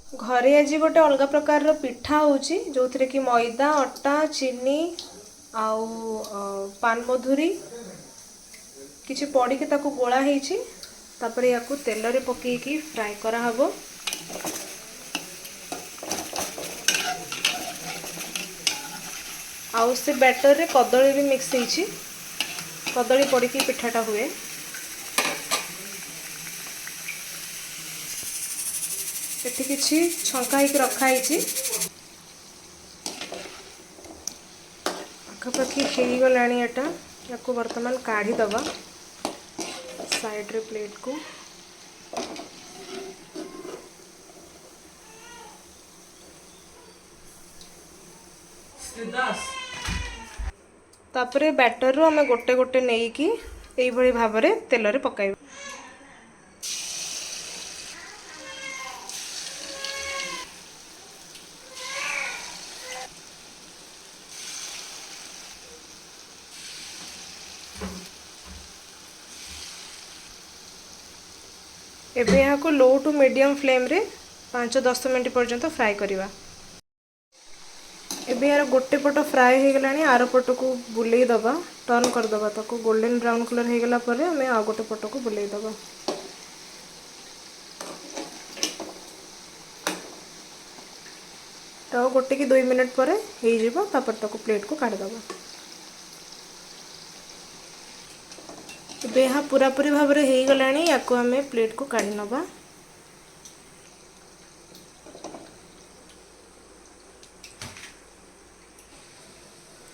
घरे आज गोटे अलग प्रकार पिठा होची जो थे कि मैदा अटा चीनी आउ पान मधुरी किसी पड़ी के ताको गोला ହେଇଛି तापर या तेल रे पकईकी फ्राए करा हबो। आउ से बैटर रे कदली भी मिक्स ହେଇଛି कदली पड़ी की पिठाटा हुए। एठी किछि छंका ହେଇକି रखा ହେଇଛି आखपाखी हो गलानी एटा या वर्तमान काढ़ी दबा साइड रे प्लेट को। तापरे बैटर रो हमें गोटे गोटे नहीं कि एई भली भाबरे तेल रे पकाइबा। एबे यहाँ को लो टू मीडियम फ्लेम रे 5-10 मिनट पर्यंत फ्राए करिवा। एबे यार गोटे पट फ्राए हो गलानी आर पट को बुलेई दबा टर्न कर दबा ताको गोल्डन ब्राउन कलर हो गला परे हमें आ गोटे पट को बुलेई दबा। तो गोटे कि 2 मिनट पर हो जिवो तापर ताको प्लेट को काढ़ी दबा। यहाँ पूरा पूरी भाव में हो गलानी या को हमें प्लेट को काढ़ी नबा।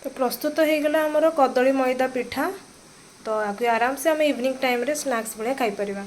तो प्रस्तुत हो गला हमर कदली मैदा पिठा। तो आराम से हमें इवनिंग टाइम रे स्नैक्स भाया खाई परिबा।